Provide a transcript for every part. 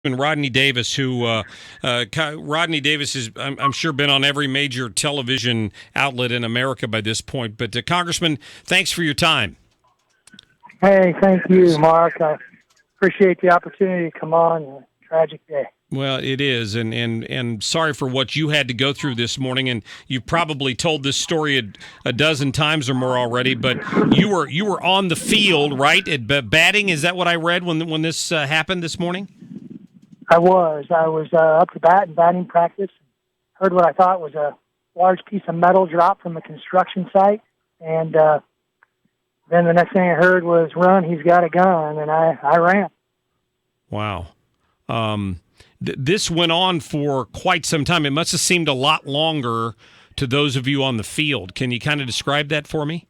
And Rodney Davis, who Rodney Davis is, I'm sure, been on every major television outlet in America by this point. But Congressman, thanks for your time. Hey, thank you, Mark. I appreciate the opportunity to come on. A tragic day. Well, it is, and sorry for what you had to go through this morning. And you've probably told this story a dozen times or more already. But you were on the field, right, at batting. Is that what I read when this happened this morning? I was up to bat in batting practice. Heard what I thought was a large piece of metal drop from the construction site, and then the next thing I heard was, "Run! He's got a gun!" And I ran. Wow. This went on for quite some time. It must have seemed a lot longer to those of you on the field. Can you kind of describe that for me?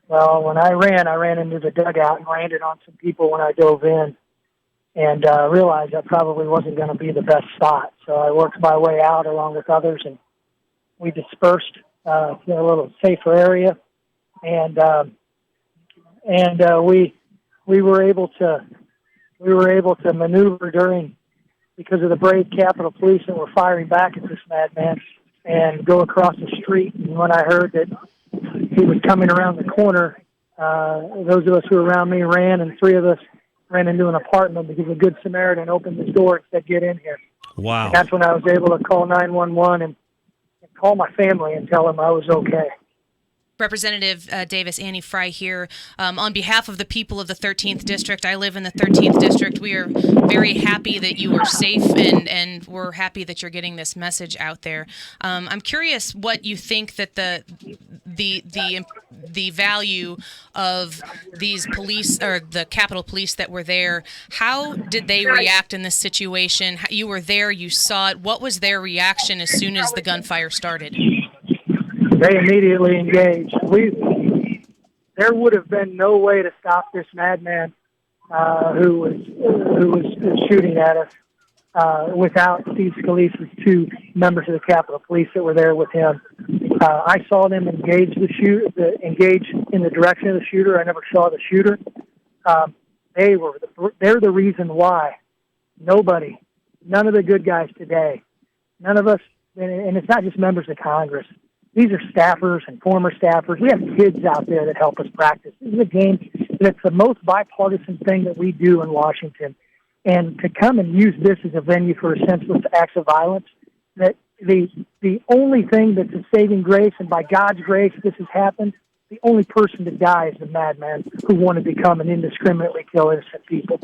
Well, when I ran into the dugout and landed on some people when I dove in, and realized that probably wasn't going to be the best spot. So I worked my way out along with others, and we dispersed to a little safer area, and we were able to maneuver because of the brave Capitol Police that were firing back at this madman, and go across the street. And when I heard that he was coming around the corner, those of us who were around me ran, and three of us ran into an apartment because a good Samaritan opened the door and said, "Get in here." Wow. And that's when I was able to call 911 and call my family and tell them I was okay. Representative Davis, Annie Frey here. On behalf of the people of the 13th District, I live in the 13th District. We are very happy that you are safe, and we're happy that you're getting this message out there. I'm curious what you think that the value of these police, or the Capitol Police that were there. How did they react in this situation? You were there, you saw it. What was their reaction as soon as the gunfire started? They immediately engaged. There would have been no way to stop this madman who was shooting at us without Steve Scalise's two members of the Capitol Police that were there with him. I saw them engage in the direction of the shooter. I never saw the shooter. They're the reason why none of the good guys today, none of us, and it's not just members of Congress. These are staffers and former staffers. We have kids out there that help us practice. This is a game that's the most bipartisan thing that we do in Washington. And to come and use this as a venue for senseless acts of violence, that the only thing that's a saving grace, and by God's grace this has happened, the only person to die is the madman who wanted to come and indiscriminately kill innocent people.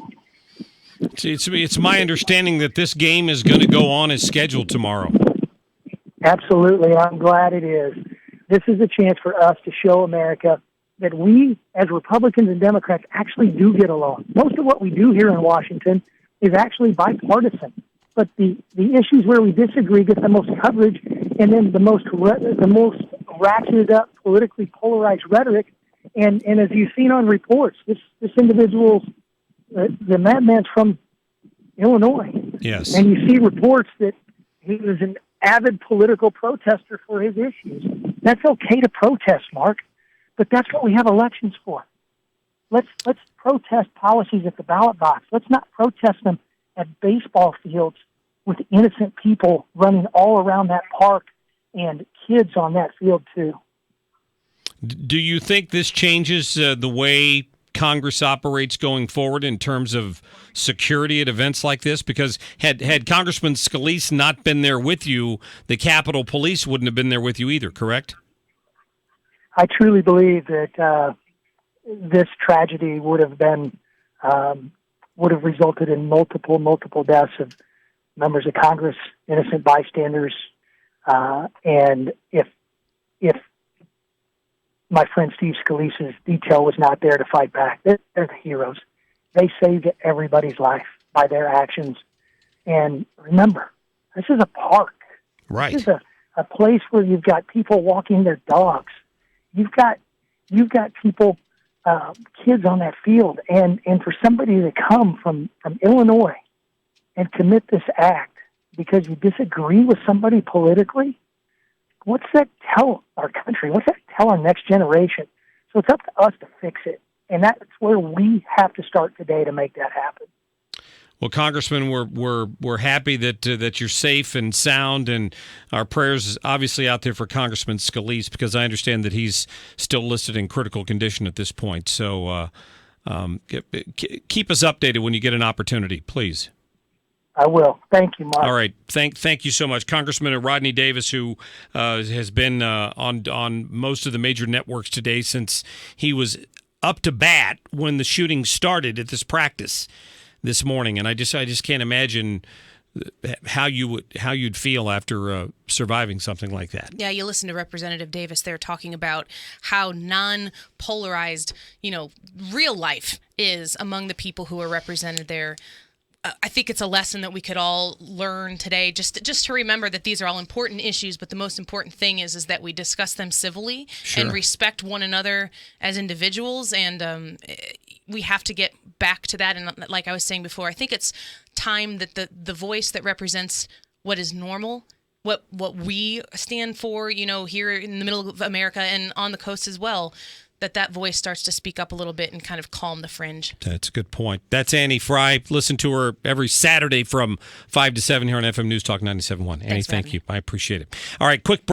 It's my understanding that this game is going to go on as scheduled tomorrow. Absolutely. I'm glad it is. This is a chance for us to show America that we, as Republicans and Democrats, actually do get along. Most of what we do here in Washington is actually bipartisan. But the issues where we disagree get the most coverage, and then the most ratcheted up, politically polarized rhetoric. And as you've seen on reports, this individual's, the madman's from Illinois. Yes. And you see reports that he was an avid political protester for his issues. That's okay to protest, Mark, but that's what we have elections for. Let's protest policies at the ballot box. Let's not protest them at baseball fields with innocent people running all around that park and kids on that field too. Do you think this changes the way Congress operates going forward in terms of security at events like this? Because had Congressman Scalise not been there with you, the Capitol Police wouldn't have been there with you either, correct? I truly believe that this tragedy would have resulted in multiple deaths of members of Congress, innocent bystanders, and if my friend Steve Scalise's detail was not there to fight back. They're the heroes. They saved everybody's life by their actions. And remember, this is a park. Right. This is a place where you've got people walking their dogs. You've got people, kids on that field. And for somebody to come from Illinois and commit this act because you disagree with somebody politically, what's that tell our country? What's that tell our next generation? So it's up to us to fix it. And that's where we have to start today to make that happen. Well, Congressman, we're happy that you're safe and sound, and our prayers obviously out there for Congressman Scalise, because I understand that he's still listed in critical condition at this point. So keep us updated when you get an opportunity, please. I will. Thank you, Mark. All right. Thank you so much. Congressman Rodney Davis, who has been on most of the major networks today since he was up to bat when the shooting started at this practice this morning, and I just can't imagine how you'd feel after surviving something like that. Yeah, you listen to Representative Davis there talking about how non-polarized, real life is among the people who are represented there. I think it's a lesson that we could all learn today, just to remember that these are all important issues, but the most important thing is that we discuss them civilly and respect one another as individuals, and we have to get back to that. And like I was saying before, I think it's time that the voice that represents what is normal, what we stand for, here in the middle of America and on the coast as well, that voice starts to speak up a little bit and kind of calm the fringe. That's a good point. That's Annie Frey. Listen to her every Saturday from 5 to 7 here on FM News Talk 97.1. Annie, thank you. I appreciate it. All right, quick break.